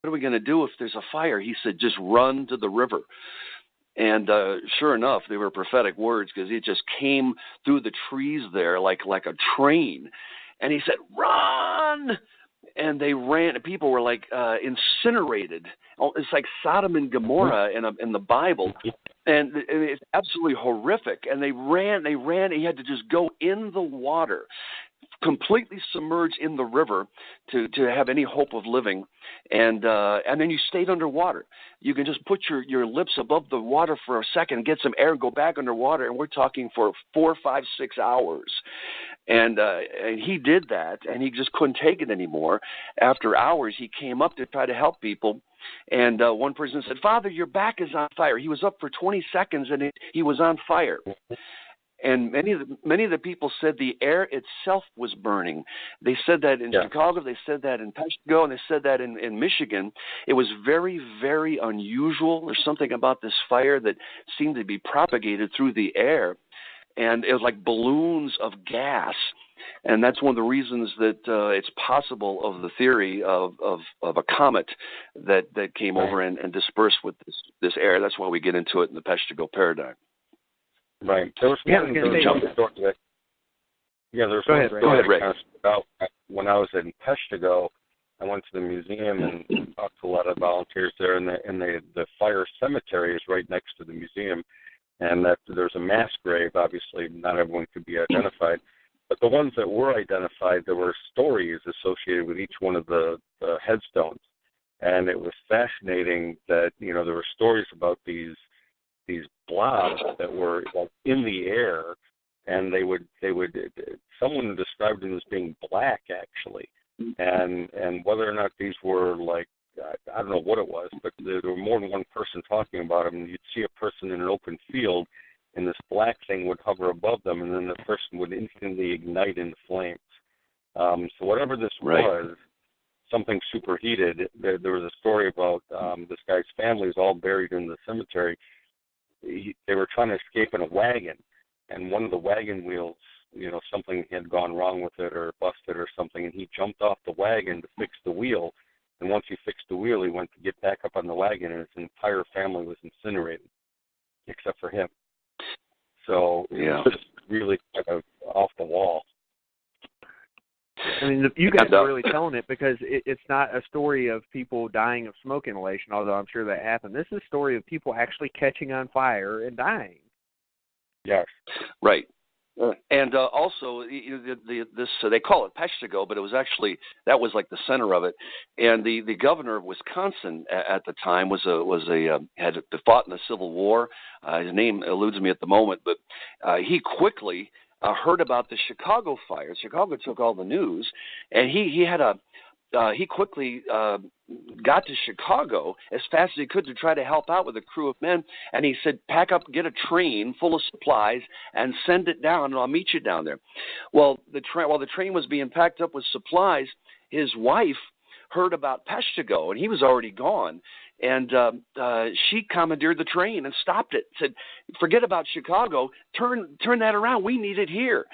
what are we going to do if there's a fire? He said, just run to the river. And sure enough, they were prophetic words because it just came through the trees there like a train. And he said, run! And they ran. And people were like incinerated. It's like Sodom and Gomorrah in the Bible. And it's absolutely horrific. And they ran. He had to just go in the water, completely submerged in the river to have any hope of living. And then you stayed underwater. You can just put your lips above the water for a second, get some air, and go back underwater. And we're talking for 4, 5, 6 hours. And he did that, and he just couldn't take it anymore. After hours, he came up to try to help people. And one person said, Father, your back is on fire. He was up for 20 seconds, and he was on fire. And many of the people said the air itself was burning. They said that in Chicago, they said that in Peshtigo, and they said that in Michigan. It was very, very unusual. There's something about this fire that seemed to be propagated through the air, and it was like balloons of gas. And that's one of the reasons that it's possible of the theory of a comet that came over and dispersed with this air. That's why we get into it in the Peshtigo paradigm. Right. There was one story there's one story that kind of stood out. When I was in Peshtigo, I went to the museum and talked to a lot of volunteers there, and the fire cemetery is right next to the museum, and that there's a mass grave. Obviously, not everyone could be identified, but the ones that were identified, there were stories associated with each one of the headstones, and it was fascinating that there were stories about these blobs that were like in the air, and they would someone described them as being black actually, and whether or not these were like I don't know what it was, but there were more than one person talking about them. You'd see a person in an open field, and this black thing would hover above them, and then the person would instantly ignite into flames. So whatever this was, something superheated. There was a story about this guy's family is all buried in the cemetery. They were trying to escape in a wagon, and one of the wagon wheels, something had gone wrong with it or busted or something, and he jumped off the wagon to fix the wheel. And once he fixed the wheel, he went to get back up on the wagon, and his entire family was incinerated, except for him. So it was just really kind of off the wall. I mean, you guys are really telling it because it's not a story of people dying of smoke inhalation, although I'm sure that happened. This is a story of people actually catching on fire and dying. Yes. Right. And also, this they call it Peshtigo, but it was actually that was like the center of it. And the governor of Wisconsin at the time had fought in the Civil War. His name eludes me at the moment, but he quickly heard about the Chicago fires. Chicago took all the news, and he quickly got to Chicago as fast as he could to try to help out with a crew of men. And he said, pack up, get a train full of supplies, and send it down, and I'll meet you down there. Well, while the train was being packed up with supplies, his wife heard about Peshtigo, and he was already gone. And she commandeered the train and stopped it. Said, "Forget about Chicago. Turn that around. We need it here.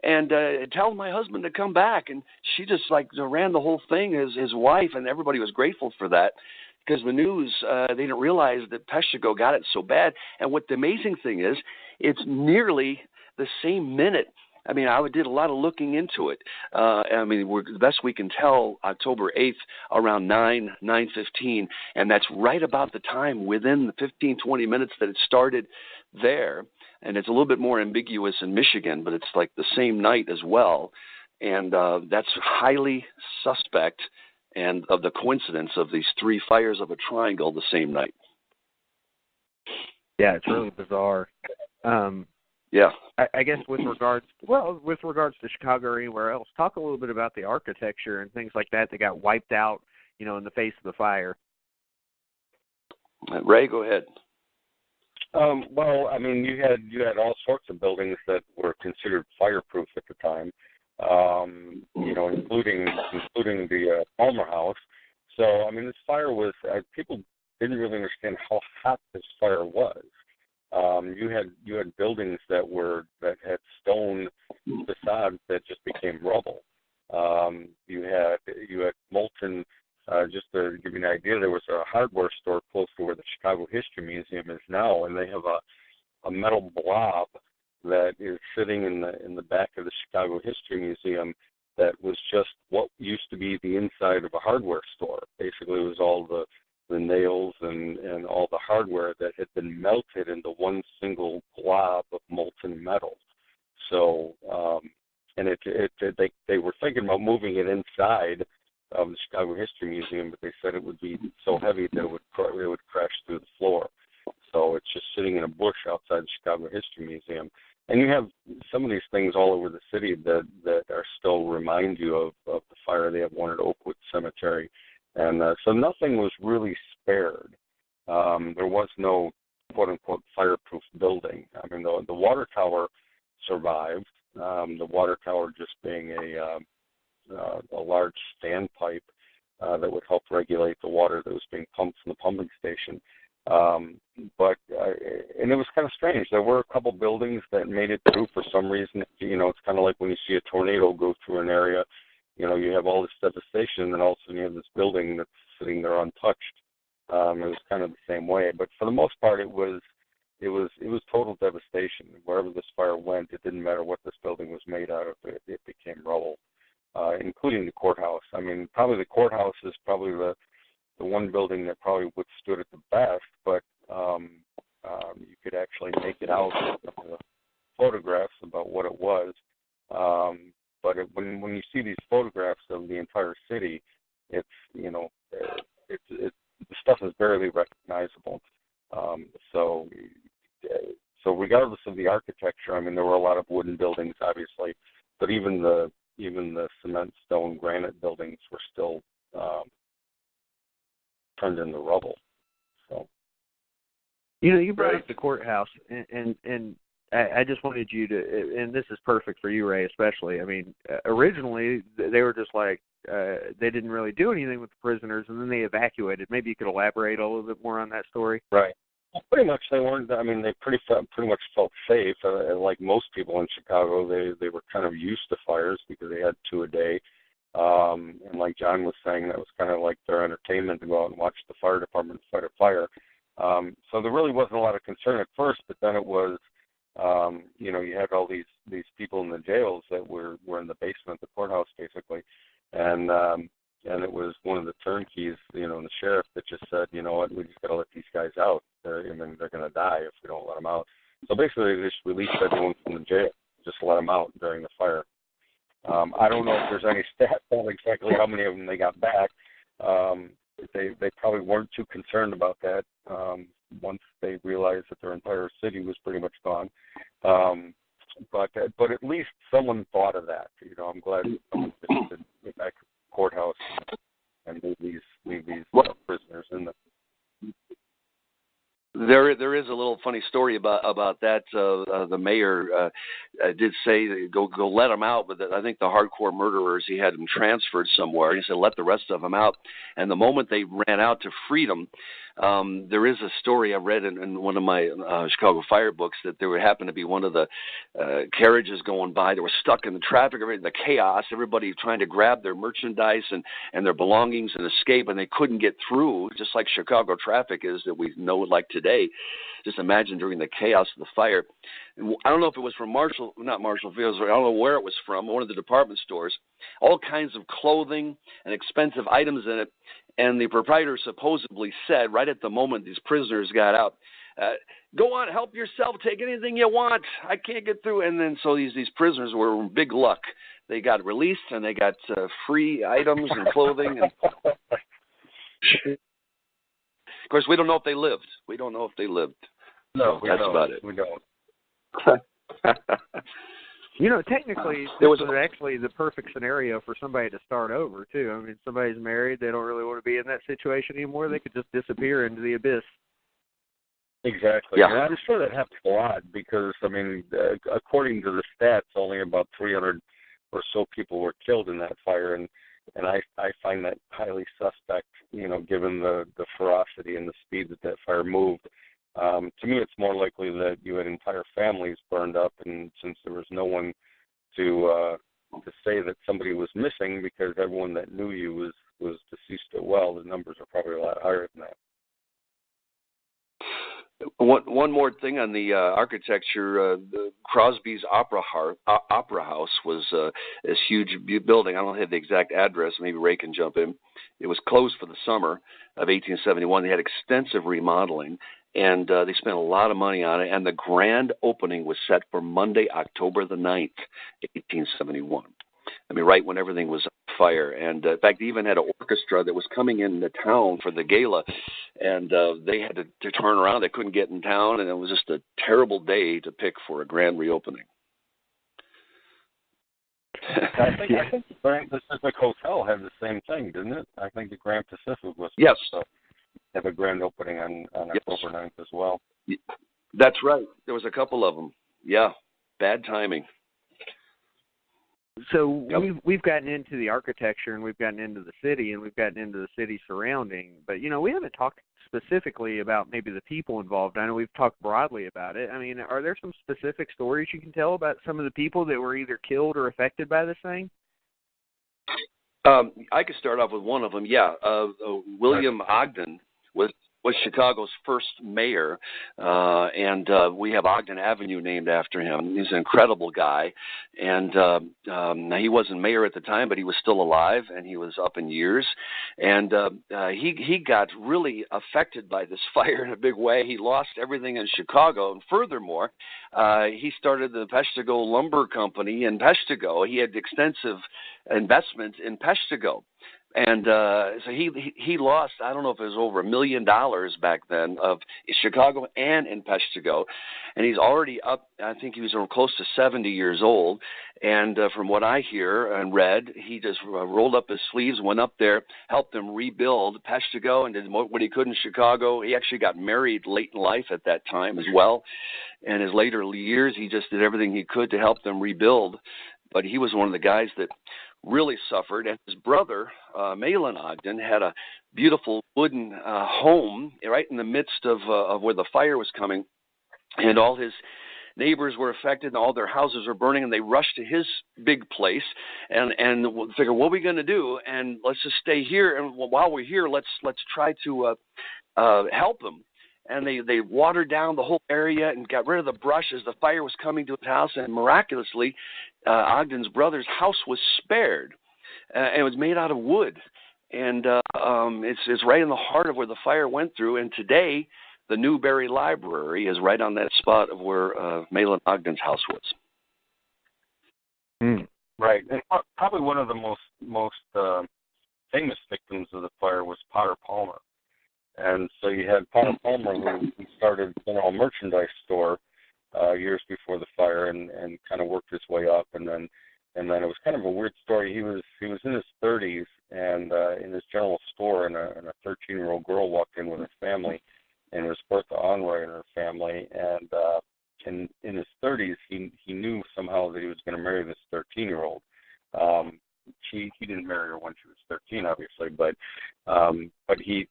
And tell my husband to come back." And she just ran the whole thing as his wife, and everybody was grateful for that because the news they didn't realize that Peshtigo got it so bad. And what the amazing thing is, it's nearly the same minute. I mean, I did a lot of looking into it. The best we can tell, October 8th, around 9:15, and that's right about the time within the 15, 20 minutes that it started there. And it's a little bit more ambiguous in Michigan, but it's like the same night as well. And that's highly suspect and of the coincidence of these three fires of a triangle the same night. Yeah, it's really bizarre. Yeah. I guess with regards to Chicago or anywhere else, talk a little bit about the architecture and things like that got wiped out, in the face of the fire. Ray, go ahead. Well, I mean, you had all sorts of buildings that were considered fireproof at the time, including the Palmer House. So, I mean, this fire was people didn't really understand how hot this fire was. You had buildings that had stone facades that just became rubble. You had molten just to give you an idea, there was a hardware store close to where the Chicago History Museum is now, and they have a metal blob that is sitting in the back of the Chicago History Museum that was just what used to be the inside of a hardware store. Basically, it was all the nails and all the hardware that had been melted into one single glob of molten metal. So, and they were thinking about moving it inside of the Chicago History Museum, but they said it would be so heavy that it would crash through the floor. So it's just sitting in a bush outside the Chicago History Museum. And you have some of these things all over the city that are still remind you of the fire. They have one at Oakwood Cemetery. And so nothing was really spared. There was no quote-unquote fireproof building. I mean, the water tower survived, the water tower just being a large standpipe that would help regulate the water that was being pumped from the pumping station. But it was kind of strange. There were a couple buildings that made it through for some reason. You know, it's kind of like when you see a tornado go through an area. You know, you have all this devastation, and all of a sudden you have this building that's sitting there untouched. It was kind of the same way. But for the most part, it was total devastation. Wherever this fire went, it didn't matter what this building was made out of. It became rubble, including the courthouse. I mean, probably the courthouse is probably the one building that probably withstood it the best, but you could actually make it out in the photographs about what it was. But when you see these photographs of the entire city, it's, you know, the stuff is barely recognizable. So regardless of the architecture, I mean, there were a lot of wooden buildings, obviously, but even the cement, stone, granite buildings were still turned into rubble. So, you know, you brought up the courthouse, and I just wanted you to, and this is perfect for you, Ray, especially. I mean, originally they were just like, they didn't really do anything with the prisoners, and then they evacuated. Maybe you could elaborate a little bit more on that story. Right. Well, pretty much they weren't. I mean, they pretty much felt safe. Like most people in Chicago, they were kind of used to fires because they had 2 a day. And like John was saying, that was kind of like their entertainment to go out and watch the fire department fight a fire. So there really wasn't a lot of concern at first, but then it was, you know, you had all these people in the jails that were in the basement of the courthouse, basically. And it was one of the turnkeys, you know, and the sheriff that just said, you know what, we just got to let these guys out. I mean, they're going to die if we don't let them out. So basically, they just released everyone from the jail, just let them out during the fire. I don't know if there's any stats on exactly how many of them they got back. They probably weren't too concerned about that once they realized that their entire city was pretty much gone. But at least someone thought of that. You know, I'm glad someone visited the back courthouse and leave these prisoners in there. There is a little funny story about that. The mayor did say go let them out, but I think the hardcore murderers, he had them transferred somewhere. He said let the rest of them out. And the moment they ran out to freedom, there is a story I read in one of my Chicago Fire books that there would happen to be one of the carriages going by. They were stuck in the traffic, the chaos, everybody trying to grab their merchandise and their belongings and escape, and they couldn't get through, just like Chicago traffic is that we know like today. Just imagine during the chaos of the fire. And I don't know if it was from not Marshall Fields, I don't know where it was from, one of the department stores, all kinds of clothing and expensive items in it. And the proprietor supposedly said, right at the moment these prisoners got out, go on, help yourself, take anything you want. I can't get through. And then so these prisoners were in big luck. They got released and they got free items and clothing. And of course, we don't know if they lived. No, that's about it. We don't. You know, technically, this was actually the perfect scenario for somebody to start over, too. I mean, somebody's married, they don't really want to be in that situation anymore. They could just disappear into the abyss. Exactly. Yeah. And I'm sure that happens a lot because, I mean, according to the stats, only about 300 or so people were killed in that fire, and I find that highly suspect, you know, given the ferocity and the speed that fire moved. To me, it's more likely that you had entire families burned up, and since there was no one to say that somebody was missing because everyone that knew you was deceased as well, the numbers are probably a lot higher than that. One more thing on the architecture. The Crosby's Opera House was this huge building. I don't have the exact address. Maybe Ray can jump in. It was closed for the summer of 1871. They had extensive remodeling, and they spent a lot of money on it. And the grand opening was set for Monday, October the 9th, 1871. I mean, right when everything was on fire. And in fact, they even had an orchestra that was coming into town for the gala, and they had to turn around. They couldn't get in town, and it was just a terrible day to pick for a grand reopening. I think the Grand Pacific Hotel had the same thing, didn't it? I think the Grand Pacific was yes. supposed to have a grand opening on yes. October 9th as well. That's right. There was a couple of them. Yeah, bad timing. So yep. we've gotten into the architecture, and we've gotten into the city, and we've gotten into the city surrounding. But, we haven't talked specifically about maybe the people involved. I know we've talked broadly about it. I mean, are there some specific stories you can tell about some of the people that were either killed or affected by this thing? I could start off with one of them. Yeah, William Ogden was Chicago's first mayor, and we have Ogden Avenue named after him. He's an incredible guy, and he wasn't mayor at the time, but he was still alive, and he was up in years, and he got really affected by this fire in a big way. He lost everything in Chicago, and furthermore, he started the Peshtigo Lumber Company in Peshtigo. He had extensive investment in Peshtigo. And so he lost, I don't know if it was over $1 million back then of Chicago and in Peshtigo. And he's already up, I think he was close to 70 years old. And from what I hear and read, he just rolled up his sleeves, went up there, helped them rebuild Peshtigo, and did what he could in Chicago. He actually got married late in life at that time as well. And his later years, he just did everything he could to help them rebuild. But he was one of the guys that really suffered, and his brother, Mahlon Ogden, had a beautiful wooden home right in the midst of where the fire was coming, and all his neighbors were affected, and all their houses were burning, and they rushed to his big place, and figured, what are we going to do? And let's just stay here, and while we're here, let's try to help them. And they watered down the whole area and got rid of the brush as the fire was coming to his house. And miraculously, Ogden's brother's house was spared. And it was made out of wood. And it's right in the heart of where the fire went through. And today, the Newberry Library is right on that spot of where Mahlon Ogden's house was. Right. And probably one of the most famous victims of the fire was Potter Palmer. And so you had Potter Palmer, who started a general merchandise store years before the fire, and kind of worked his way up, and then it was kind of a weird story. He was in his 30s, and in his general store, and a 13-year-old girl walked in with her family, and it was Bertha Onroy and her family, and in his 30s, he knew somehow that he was going to marry this 13-year-old. He didn't marry her when she was 13, obviously, but he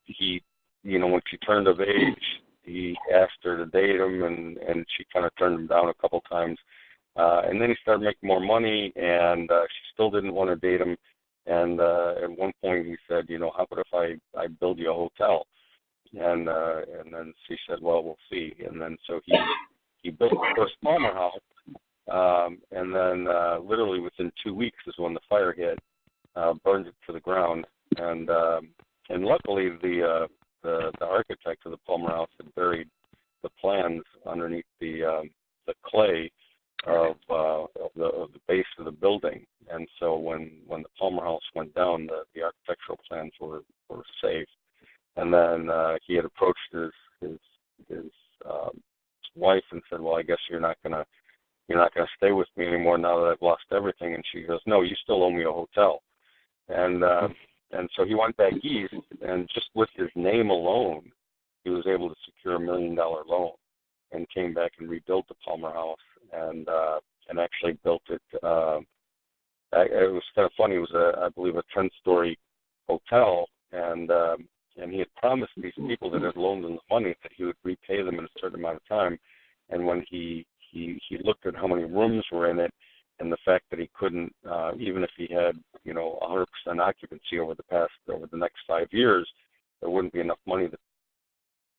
when she turned of age, he asked her to date him, and she kind of turned him down a couple times. And then he started making more money, and she still didn't want to date him. And at one point he said, how about if I build you a hotel? And then she said, well, we'll see. And then so he built the first Palmer house, and then literally within 2 weeks is when the fire hit, burned it to the ground. And luckily the architect of the Palmer House had buried the plans underneath the clay of the base of the building, and so when the Palmer House went down, the architectural plans were saved. And then he had approached his wife and said, "Well, I guess you're not gonna stay with me anymore now that I've lost everything." And she goes, "No, you still owe me a hotel." And so he went back east, and just with his name alone, he was able to secure $1 million loan, and came back and rebuilt the Palmer House, and actually built it. It was kind of funny. It was I believe a 10-story hotel, and he had promised these people that had loaned him the money that he would repay them in a certain amount of time. And when he looked at how many rooms were in it, and the fact that he couldn't, even if he had, 100% occupancy over the next 5 years, there wouldn't be enough money to